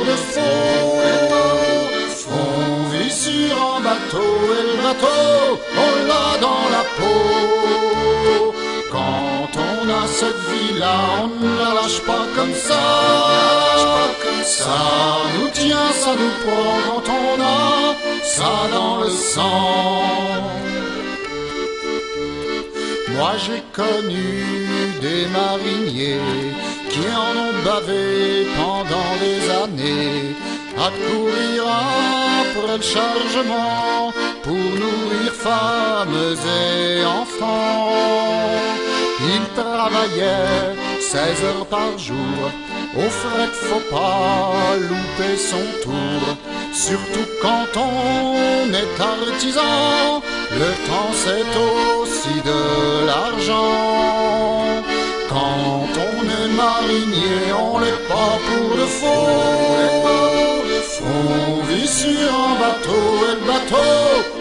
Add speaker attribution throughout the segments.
Speaker 1: de faux. On vit sur un bateau et le bateau, on l'a dans la peau. Quand on a cette vie-là, on ne la lâche pas comme ça. Ça nous tient, ça nous prend quand on a ça dans le sang. Moi j'ai connu des mariniers qui en ont bavé pendant des années, à courir après le chargement pour nourrir femmes et enfants. Ils travaillaient 16 heures par jour, au fret faut pas louper son tour, surtout quand on est artisan, le temps c'est aussi de l'argent. Quand on est marinier, on l'est pas pour de faux. On vit sur un bateau et le bateau,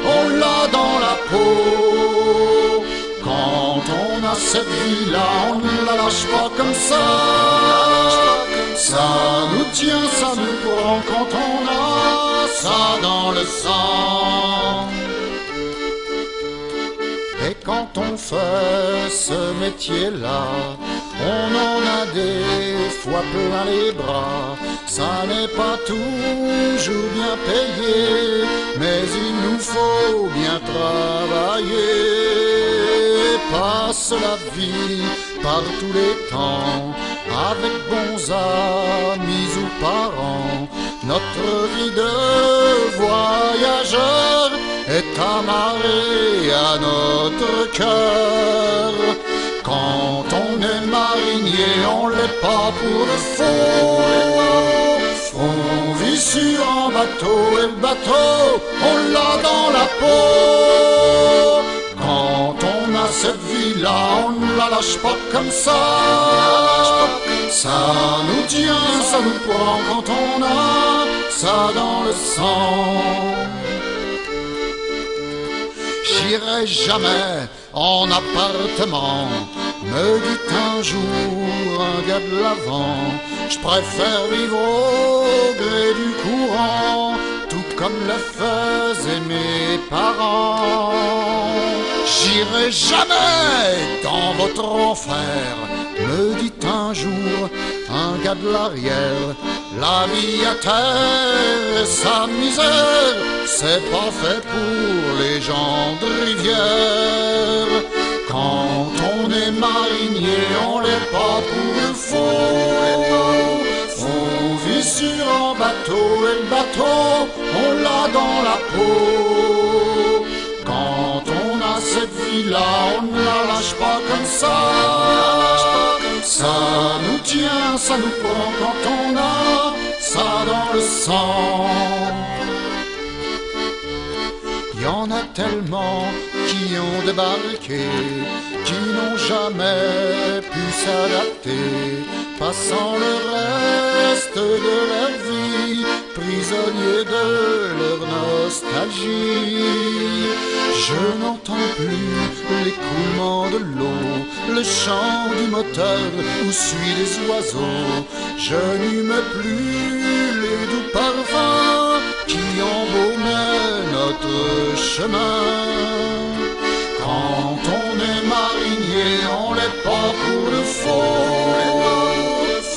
Speaker 1: on l'a dans la peau. Quand on a cette vie-là, on ne la lâche pas comme ça. Ça nous tient, ça nous prend quand on a ça dans le sang. Et quand on fait ce métier-là, on en a des fois plein les bras. Ça n'est pas toujours bien payé, mais il nous faut bien travailler. Passe la vie par tous les temps, avec bons amis ou parents. Notre vie de voyageur est amarrée à notre cœur. Quand on est marinier, on l'est pas pour le faux. On vit sur un bateau et le bateau, on l'a dans la peau. Quand on a cette vie-là, on ne la lâche pas comme ça. Ça nous tient, ça nous prend quand on a ça dans le sang. J'irai jamais en appartement, me dit un jour un gars de l'avant. Je préfère vivre au gré du courant, tout comme le faisaient mes parents. J'irai jamais dans votre enfer, me dit un jour un gars de l'arrière. La vie à terre et sa misère, c'est pas fait pour les gens de rivière. Quand on est marinier, on l'est pas pour le faux. On vit sur un bateau et le bateau, on l'a dans la peau. Quand on a cette vie-là, on ne la lâche pas comme ça. Ça nous tient, ça nous prend quand on a ça dans le sang. Y en a tellement qui ont débarqué, qui n'ont jamais pu s'adapter, passant le reste de leur vie prisonniers de leur nostalgie. Je n'entends plus l'écoulement de l'eau, le chant du moteur où suivent les oiseaux. Je n'hume plus les doux parfums qui embaumaient notre chemin. Quand on est marinier, on l'est pas pour le faux.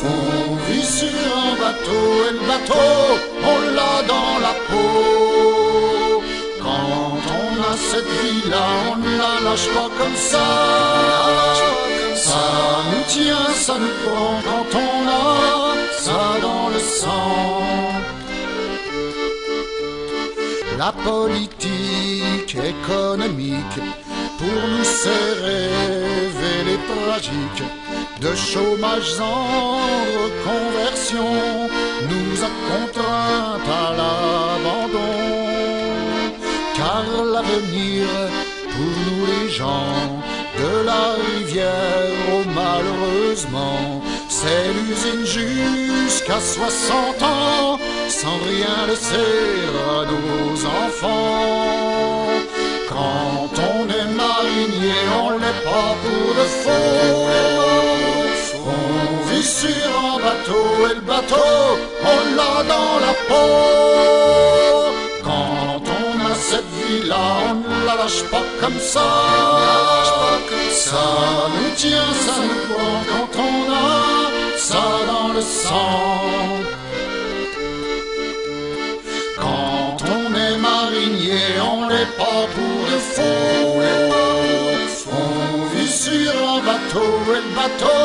Speaker 1: On vit sur un bateau et le bateau, on l'a dans la peau. Quand on a cette vie-là, on ne la lâche pas comme ça. Ça nous tient, ça nous prend quand on a ça dans le sang. La politique économique pour nous c'est révéler tragique, de chômage en reconversion nous a contraints à l'abandon. Car l'avenir pour nous les gens de la rivière, oh malheureusement, c'est l'usine jusqu'à 60 ans, sans rien laisser à nos enfants. Quand on est marinier, on l'est pas pour de faux. On vit sur un bateau et le bateau, on l'a dans la peau. Quand on a cette vie-là, on ne la lâche pas comme ça. Ça nous tient, ça nous prend quand on a ça dans le sang. Quand on est marinier, on l'est pas pour de faux. On vit sur un bateau et le bateau,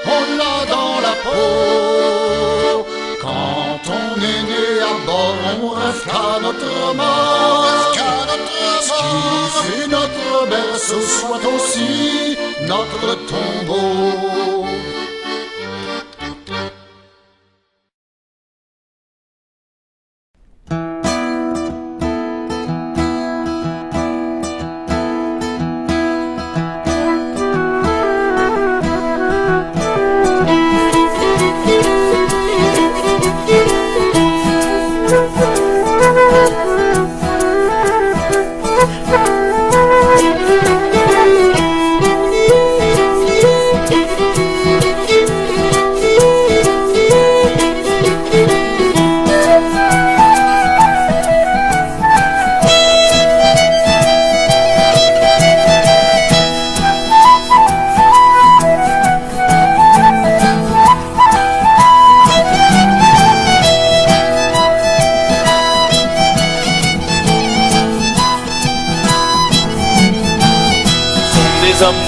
Speaker 1: on l'a dans la peau. Quand on est né à bord, on rêve qu'à notre mort. Ce qui fut notre berceau soit aussi notre tombeau.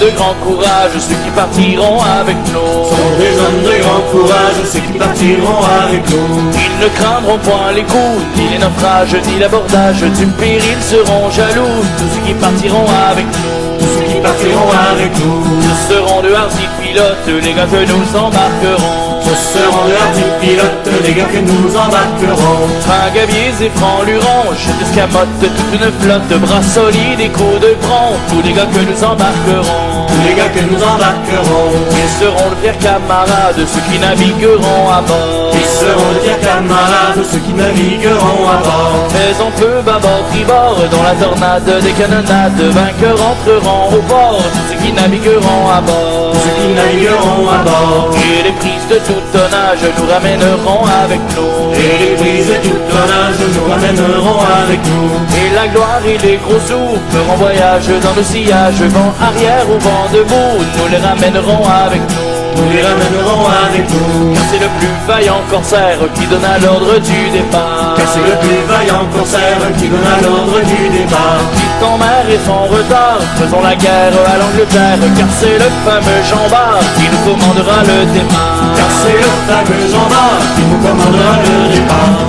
Speaker 2: De grand courage, ceux qui partiront avec nous.
Speaker 3: Sont des hommes de grand courage, ceux qui partiront avec nous.
Speaker 2: Ils ne craindront point les coups, ni les naufrages, ni l'abordage. Du péril seront jaloux, tous ceux qui partiront avec nous.
Speaker 3: Tous ceux qui partiront avec nous.
Speaker 2: Ce seront de hardis pilotes, les gars que nous embarquerons.
Speaker 3: Ce seront de hardis pilotes, les gars que nous embarquerons.
Speaker 2: Tringaviers et francs-lurons, chefs d'escamotes, toute une flotte, bras solides et coups de front. Tous les gars que nous embarquerons.
Speaker 3: Tous les gars que nous embarquerons.
Speaker 2: Ils seront de fiers camarades, ceux qui navigueront à bord.
Speaker 3: Ils seront de fiers camarades, ceux qui navigueront à bord.
Speaker 2: Mais on peut bâbord, tribord, dans la tornade des canonnades, vainqueurs entreront au port, tous ceux qui navigueront à bord.
Speaker 3: Tous ceux qui navigueront à bord.
Speaker 2: Et les prises de tout tonnage nous ramèneront avec nous.
Speaker 3: Et les brises de tout tonnage nous ramèneront avec nous.
Speaker 2: Et la gloire et les gros sous feront voyage dans le sillage, vent arrière ou vent debout, nous les ramènerons avec nous.
Speaker 3: Nous les ramènerons avec nous.
Speaker 2: Car c'est le plus vaillant corsaire qui donna l'ordre du départ.
Speaker 3: Car c'est le plus vaillant corsaire qui donna l'ordre du départ.
Speaker 2: Quittons mer et son retard, faisons la guerre à l'Angleterre. Car c'est le fameux Jean Bart qui nous commandera le départ.
Speaker 3: Car c'est le fameux Jean Bart qui nous commandera le départ.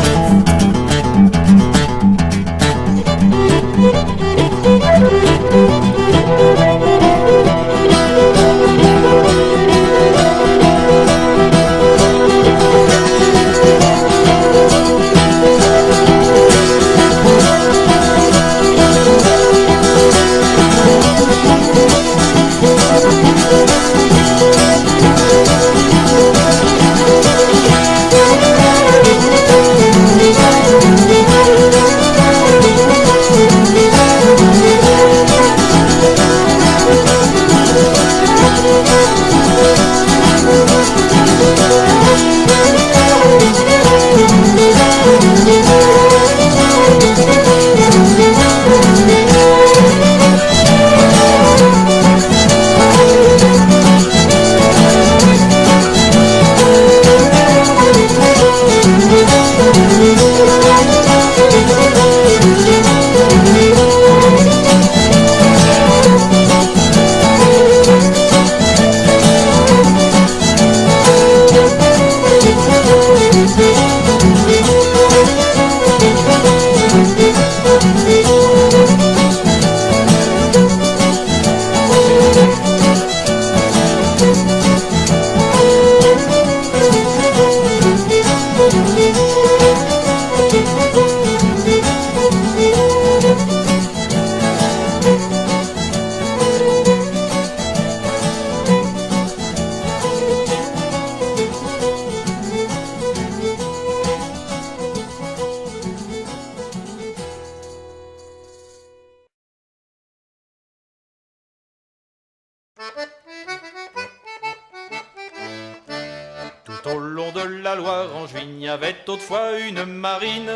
Speaker 4: de la Loire, Angevine, y avait autrefois une marine.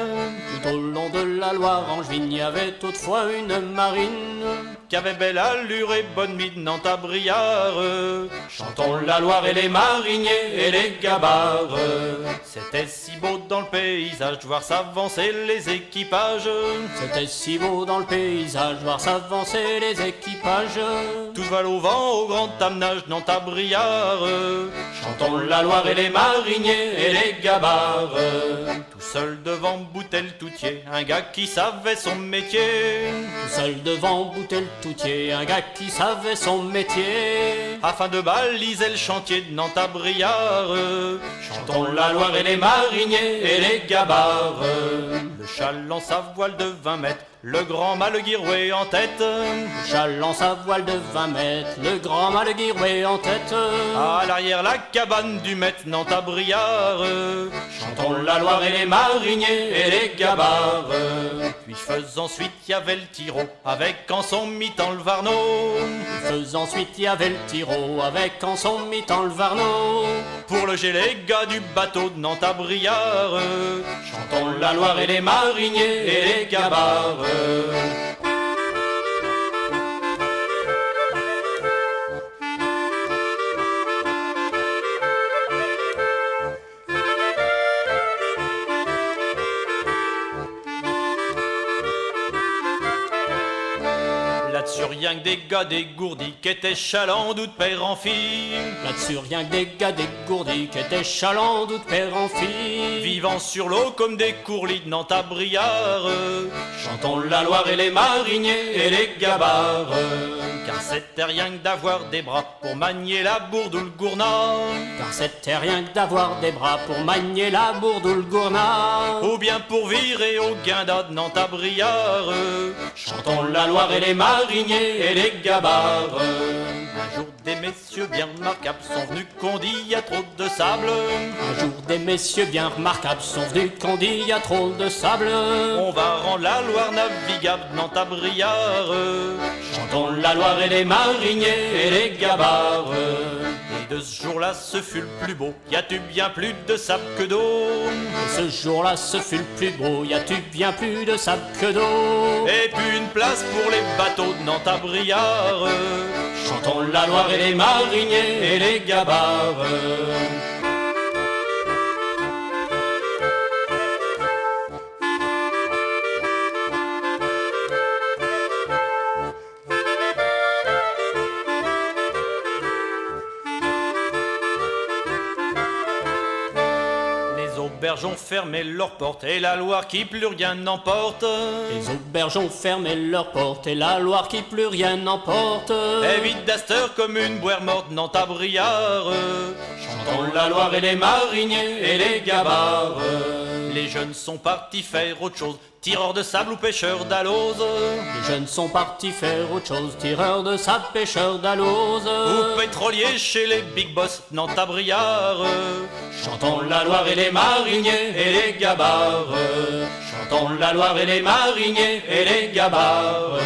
Speaker 5: Tout au long de la Loire, Angevine, y avait autrefois une marine.
Speaker 4: Qui avait belle allure et bonne mine dans ta briare. Chantons la Loire et les mariniers et les gabarres. C'était si beau dans le paysage de voir s'avancer les équipages.
Speaker 5: C'était si beau dans le paysage, voir s'avancer les équipages.
Speaker 4: Tous valent au vent au grand amenage dans ta briare. Chantons la Loire et les mariniers et les gabarres. Tout seul devant Boutel Toutier, un gars qui savait son métier.
Speaker 5: Tout seul devant Boutel Toutier, un gars qui savait son métier.
Speaker 4: Afin de baliser le chantier de Nantes-à-Briare, chantons la Loire et les mariniers et les gabarres. Le chaland sa voile de 20 mètres, le grand Malguirouet en tête.
Speaker 5: Le chaland sa voile de 20 mètres, le grand Malguirouet en tête.
Speaker 4: À l'arrière la cabane du maître Nantes-à-Briare, chantons la Loire et les mariniers et les gabarres. Puis faisant ensuite y avait le tiro, avec en son mi-temps le Varneau.
Speaker 5: Faisant ensuite y avait le tiro, avec en son mi-temps le Varneau.
Speaker 4: Pour loger les gars du bateau de Nantes-à-Briare, chantons la Loire et les mariniers et les gabarres. Là-dessus rien que des gars dégourdis qui étaient chalandous de père en fille.
Speaker 5: Là-dessus rien que des gars dégourdis qui étaient chalandous de père en fille.
Speaker 4: Vivant sur l'eau comme des courlis de Nantes-à-Briare, chantons la Loire et les mariniers et les gabarres. Car c'était rien que d'avoir des bras pour manier la bourde ou le gournat.
Speaker 5: Car c'était rien que d'avoir des bras pour manier la bourde ou le gournat.
Speaker 4: Ou bien pour virer au guinda de Nantes-à-Briare, chantons la Loire et les mariniers et les gabarres. Un jour des messieurs bien remarquables sont venus qu'on dit y a trop de sable.
Speaker 5: Un jour des messieurs bien remarquables sont venus qu'on dit y a trop de sable.
Speaker 4: On va rendre la Loire navigable de Nantes-à-Briare,
Speaker 5: chantons la Loire et les mariniers et les gabarres.
Speaker 4: Et de ce jour-là ce fut le plus beau, y a-tu bien plus de sable que d'eau.
Speaker 5: Et ce jour-là ce fut le plus beau, y a-tu bien plus de sable que d'eau.
Speaker 4: Et puis une place pour les bateaux de Nantes-à-Briare,
Speaker 5: chantons la Loire et les mariniers et les gabarres.
Speaker 4: Les auberges ont fermé leurs portes et la Loire qui plus rien n'emporte.
Speaker 5: Les auberges ont fermé leurs portes et la Loire qui plus rien n'emporte.
Speaker 4: Et vide d'Asteur comme une boire morte Nantes-à-Briare,
Speaker 5: chantons la Loire et les mariniers et les gabarres.
Speaker 4: Les jeunes sont partis faire autre chose, tireurs de sable ou pêcheurs d'alose.
Speaker 5: Les jeunes sont partis faire autre chose, tireurs de sable, pêcheurs d'alose.
Speaker 4: Ou pétroliers chez les big boss Nantes-à-Briare,
Speaker 5: chantons la Loire et les mariniers et les gabarres. Chantons la Loire et les mariniers et les gabarres.